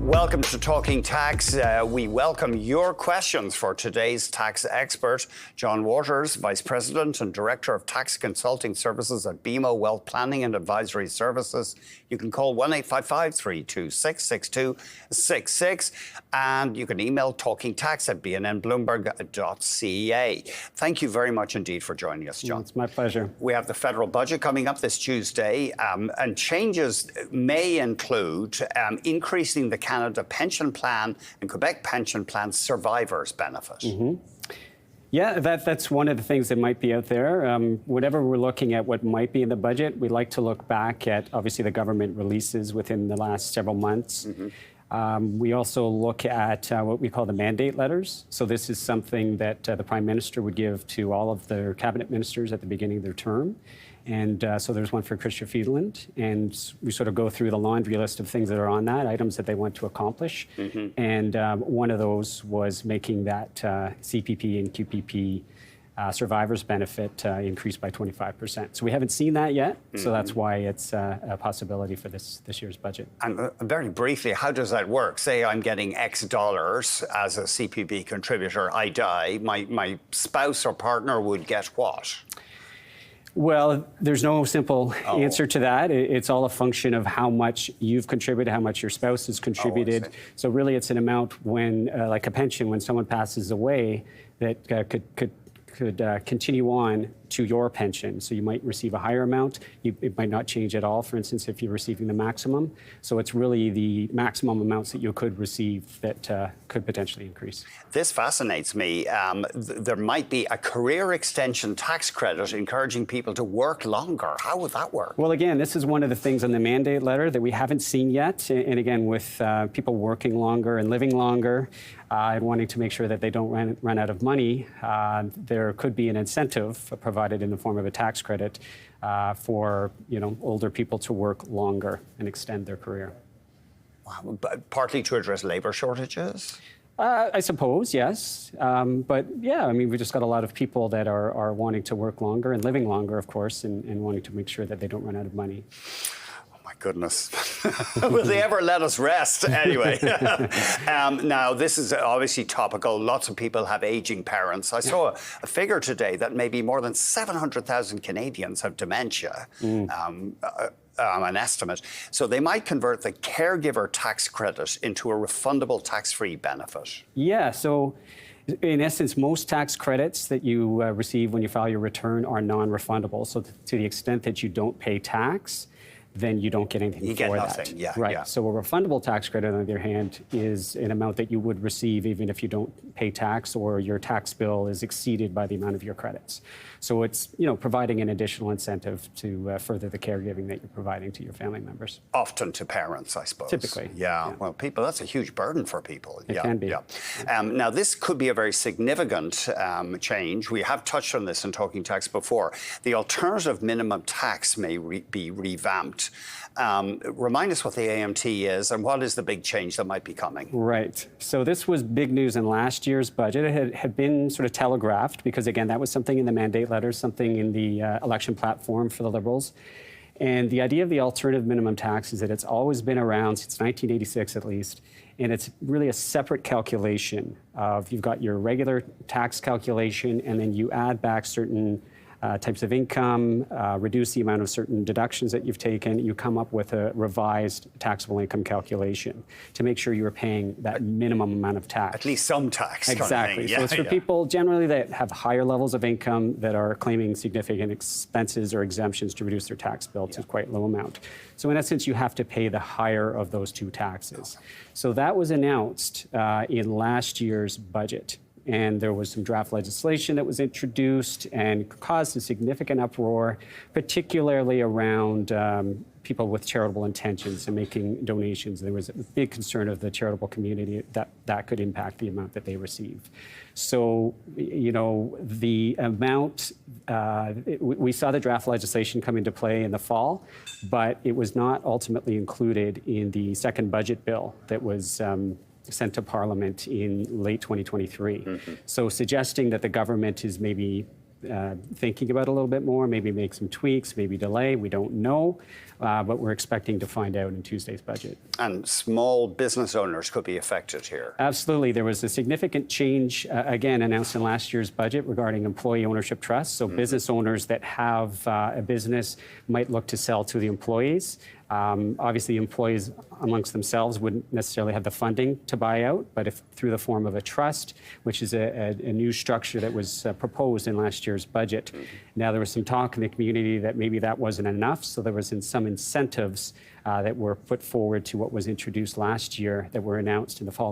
Welcome to Talking Tax. We welcome your questions for today's tax expert, John Waters, Vice President and Director of Tax Consulting Services at BMO Wealth Planning and Advisory Services. You can call 1-855-326-6266 and you can email talkingtax@bnnbloomberg.ca. Thank you very much indeed for joining us, John. It's my pleasure. We have the federal budget coming up this Tuesday, and changes may include increasing the Canada Pension Plan and Quebec Pension Plan survivors benefit. Yeah, that's one of the things that might be out there. Whenever we're looking at what might be in the budget, we like to look back at, obviously, the government releases within the last several months. We also look at what we call the mandate letters. So this is something that the Prime Minister would give to all of their cabinet ministers at the beginning of their term. And so there's one for Chrystia Freeland, and we sort of go through the laundry list of things that are on that, items that they want to accomplish. And one of those was making that CPP and QPP survivors benefit increase by 25%. So we haven't seen that yet, so that's why it's a possibility for this year's budget. And very briefly, how does that work? Say I'm getting X dollars as a CPP contributor, I die, my spouse or partner would get what? Well, there's no simple answer to that. It's all a function of how much you've contributed, how much your spouse has contributed. So really, it's an amount when, like a pension, when someone passes away, that could continue on to your pension. So you might receive a higher amount. It might not change at all, for instance, if you're receiving the maximum. So it's really the maximum amounts that you could receive that could potentially increase. This fascinates me. There might be a career extension tax credit encouraging people to work longer. How would that work? Well, again, this is one of the things in the mandate letter that we haven't seen yet. And again, with people working longer and living longer and wanting to make sure that they don't run out of money, there could be an incentive provided in the form of a tax credit for older people to work longer and extend their career. Wow. Partly to address labour shortages? I suppose, yes. But yeah, I mean, we just got a lot of people that are wanting to work longer and living longer, of course, and wanting to make sure that they don't run out of money. Goodness. Will they ever let us rest? Anyway. Now, this is obviously topical. Lots of people have aging parents. I saw a figure today that maybe more than 700,000 Canadians have dementia. An estimate. So they might convert the caregiver tax credit into a refundable tax-free benefit. Yeah, so in essence, most tax credits that you receive when you file your return are non-refundable. So to the extent that you don't pay tax, then you don't get anything for that. You get nothing, yeah. Right. Yeah. So a refundable tax credit, on the other hand, is an amount that you would receive even if you don't pay tax or your tax bill is exceeded by the amount of your credits. So it's, providing an additional incentive to further the caregiving that you're providing to your family members. Often to parents, I suppose. Typically. Yeah. Well, people, that's a huge burden for people. It can be. Yeah. Now, this could be a very significant change. We have touched on this in Talking Tax before. The alternative minimum tax may be revamped. Remind us what the AMT is and what is the big change that might be coming. Right. So this was big news in last year's budget. It had been sort of telegraphed because, again, that was something in the mandate letter, something in the election platform for the Liberals. And the idea of the alternative minimum tax is that it's always been around since 1986 at least, and it's really a separate calculation of you've got your regular tax calculation and then you add back certain types of income, reduce the amount of certain deductions that you've taken, you come up with a revised taxable income calculation to make sure you're paying that minimum amount of tax. At least some tax. Exactly. Yeah, so it's for people generally that have higher levels of income that are claiming significant expenses or exemptions to reduce their tax bill to quite low amount. So in essence, you have to pay the higher of those two taxes. So that was announced in last year's budget. And there was some draft legislation that was introduced and caused a significant uproar, particularly around people with charitable intentions and making donations. There was a big concern of the charitable community that could impact the amount that they receive. So, the amount, we saw the draft legislation come into play in the fall, but it was not ultimately included in the second budget bill that was sent to Parliament in late 2023. So suggesting that the government is maybe thinking about it a little bit more, maybe make some tweaks, maybe delay. We don't know, but we're expecting to find out in Tuesday's budget. And small business owners could be affected here. Absolutely. There was a significant change, again, announced in last year's budget regarding employee ownership trusts. So business owners that have a business might look to sell to the employees. Obviously, employees amongst themselves wouldn't necessarily have the funding to buy out, but if through the form of a trust, which is a new structure that was proposed in last year's budget. Now, there was some talk in the community that maybe that wasn't enough, so there was some incentives that were put forward to what was introduced last year that were announced in the fall